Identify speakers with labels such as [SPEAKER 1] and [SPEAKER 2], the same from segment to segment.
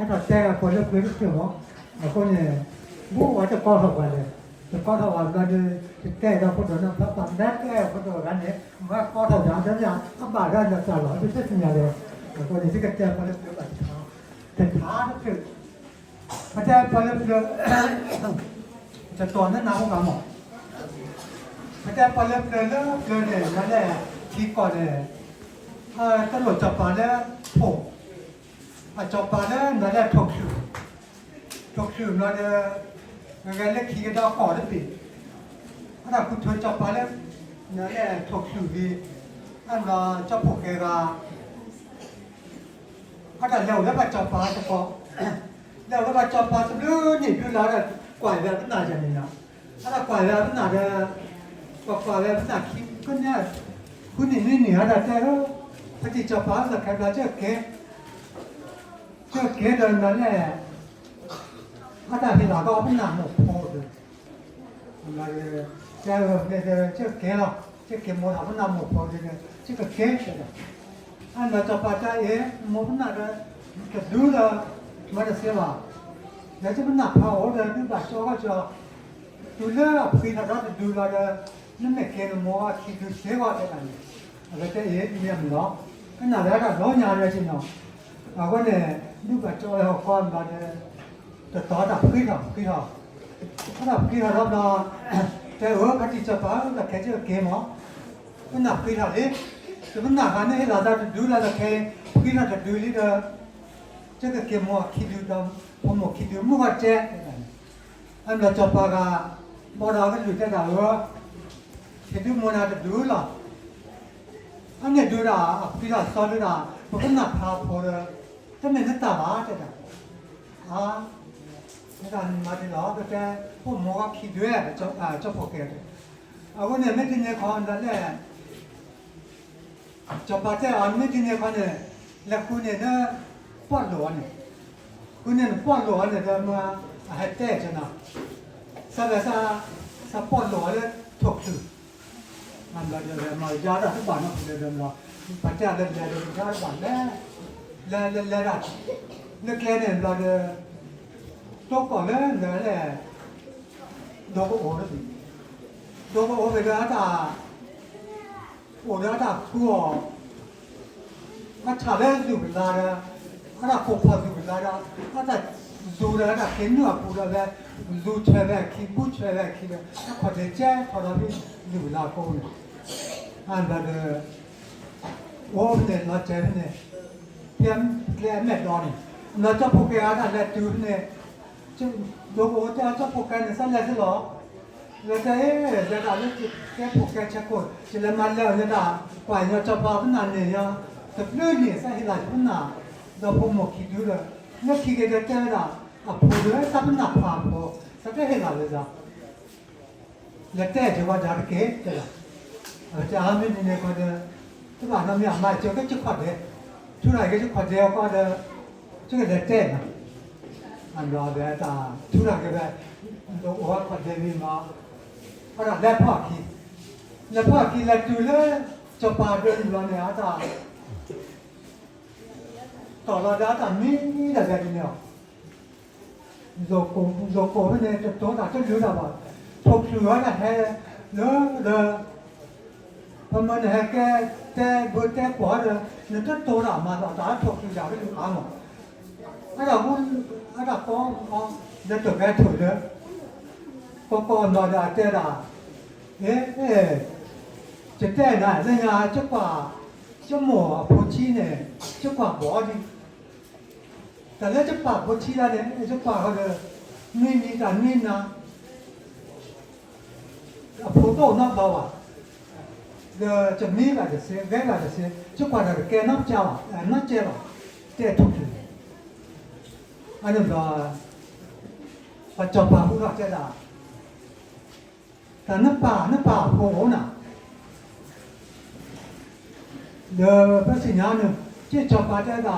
[SPEAKER 1] အဲ့တော့တဲကပေါ်လို့ပြေလို့ပြောအခုနေဘူးဝါချကောတော့ပါလေကောတော့ပါတော့တဲတော့ဖို့တော့ပတ်ပတ်တဲဖို့တော့ကနေမကောတော့ကြတယ်အပါရကြတာလို့ဖြစ်နေရတယ်အခုနေဒီကတဲပေါ်လို့ပြောတာတဲ့ထားတယ်မတဲပေါ်လို့ပြောจะตัวนั้นน้ำกันหมดไม่ได้ไปเล่นเลยนั่นแหละคิดก่อนเลยตำรวจจับปลาแล้วผมจับปลาแล้วนั่นแหละถกชื่อนั่นแหละงั้นเล็กขี้ก็ขอได้ปีถ้าคุณเธอจับปลาแล้วนั่นแหละถกชื่อดีอันเราจับพวกแกก็ถ้าเร็วแล้วก็จับปลาจะพอเร็วแล้วก็จับปลาจะลื่นหนีขึ้นแล้วเนี่ยกว่าแบบนั้นจะนี่นะถ้ากว่าแบบนั้นจะกว่าแบบนั้นคิดก็เนี่ยคุณนี่เหนือแต่แล้วปฏิจจภาสักแค่เราเจ้าเก๋เดินนั่นแหละถ้าแต่ที่เราก็ไม่หนักหมดพอเลยเราเจ้าเก๋เราเจ้าเก๋หมดเราไม่หนักหมดพอเลยเจ้าเก๋ใช่ไหมอันเราจะปัจจัยหมดหนักเลยก็ดูแล้วมันจะเสียว่าแล้วจะมันหนักพอเลยดูแบบโจ้ก็จะดูเรื่องคุยทางด้านดูเราจะนั่นไม่เกี่ยวกับว่าคิดดูเสียว่าได้กันแล้วจะเนี่ยมันเนาะขนาดแล้วก็ร้อนยาเลยจริงเนาะเอาก็เนี่ยดูแบบโจ้เราความเราจะต่อดับคุยทางถ้าดับคุยทางเราแต่ปฏิจจภาเราแค่จะเกี่ยวมั้งมันหนักคุยทางนี้แต่มันหนักอันนี้เราจะดูเราจะแค่คุยทางจะดูนี่เด้อจะก็เกี่ยวมั้งคิดดูดำผมคิดดูมั่วเจ๊อันเราจับปลาบอเราก็อยู่แต่เราคิดดูมันอาจจะดูหรออันนี้ดูละพี่เราสอนดูละผมก็หนักพาพอเลยถ้าไม่นึกตาบ้าจะได้ในการมาที่เราแต่ผมมองว่าคิดด้วยจับพวกแกเอาคนเนี่ยไม่กินเนี่ยคนนั่นแหละจับปลาแต่อันไม่กินเนี่ยคนเนี่ยแล้วคุณเนี่ยนะป้อนหลวงเนี่ยคุณเนี่ยป้อนหลวงเนี่ยจะมาให้เต้จะนะซาป้อนหลวงเลยถูกสื่อมันเราจะมายาดทุกวันนะเดิมเราปัจจัยเดิมยาทุกวันแล้วแค่เนี่ยเราจะตัวก่อนเลยแหละโดนก็โอ้แล้วสิโดนก็โอ้ไปแล้วแต่โอ้แล้วแต่ทั่วมันชาเล่นอยู่เวลาเนี่ยถ้าคบพออยู่เวลาเนี่ยถ้าแต่ดูแล้วแต่เห็นเนื้อปูแล้วดูเฉยเลยคิดพูดเฉยเลยคิดเลยถ้าพอจะแจ้งพอเราไม่อยู่เวลาโกนอันนั้นโอ้เนี่ยเราเจอเนี่ยเพียงแค่เม็ดนอนเราจะพกยาแต่ดูเนี่ยจะโดนโอ้จะพกกันเนี่ยสั้นเลยสิหรอเราจะจะด่าเรื่องแค่พกแค่เช็คก่อนจะเล่นมันแล้วจะด่ากว่าเราจะพาพนันเนี่ยแต่เรื่องนี้ใช่เหรอพนันเราพกหมกคิดดูเลยเมื่อคิดจะแก้ด่าพูดเลยถ้ามันหนักพาพอสักแค่เห็นอะไรจ้ะแล้วแต่จะว่าจะเก๋จะจะหาไม่เนี่ยก็จะทุกวันเราไม่มาเจอก็จะขวัญเลยทุกไหนก็จะขวัญเดียวก็จะจะก็จะแต่นะอันเราเดี๋ยวตาทุกไหนก็ได้เราว่าขวัญเดียวมีมาเพราะเราได้พ่อคิดแล้วพ่อคิดแล้วดูเลยจะปาเดินเราเนี่ยตาต่อเราได้ตามีแต่แบบนี้เนี่ยโกเนี่ยจะตัวต่างจะรู้ได้ว่าทบชื่อว่าแค่เด้อพอมันแค่แต่บุตรแต่กว่าเด้อเนี่ยจะตัวต่างมาต่างทบชื่ออยากได้ดูอ่างไอ้เราพูดไอ้เราก็เดี๋ยวตัวแกถอยเลยก็นอนได้แต่ละจะแต่ไหนเนี่ยจะกว่าจะหมอผู้ชี้เนี่ยจะกว่าบ่อดิแต่แล้วจะปากผู้ชี้ได้เนี่ยจะปากเขาเลยไม่มีการไม่นะผู้โตนับเราอ่ะเดี๋ยวจะมีอะไรจะเสียแก่อะไรจะเสียจะกว่าจะแก่นับเจ้านับเจ้าแต่ทุกทีอันนั้นเราปัจจุบันผู้รักเจ้าได้แต่นับป่าโผล่น่ะเดี๋ยวพระสิญญาเนี่ยที่จับป่าเจ้าได้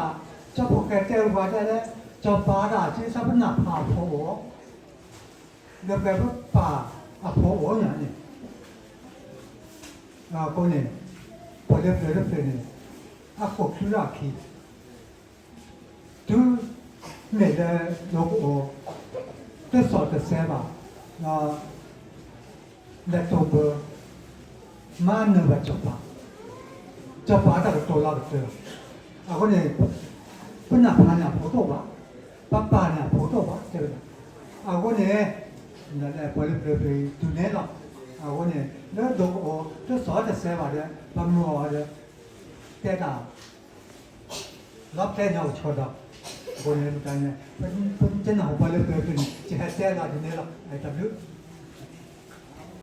[SPEAKER 1] จับพวกแกเจ้าป่าเจ้าได้จับป่าได้ที่สับหน้าป่าโผล่เดี๋ยวแกก็ป่าโผล่เนี่ยนี่ก็เนี่ยพอเรียบเนี่ยพวกชุราคีดู每的如果最少的三吧，那那都不蛮能不做吧，做吧这个多那个多，啊我呢不拿盘呢不多吧，把呢不多吧这个，啊我呢那不就那了，啊我呢那如果最少的三吧的，把我的这个。รับแค่เงาชดบนเรื่องการเนี่ยเป็นเจ้าหน้าที่บริษัทเป็นจะให้แจ้งอะไรนี่หรอกไอ้ตำรวจ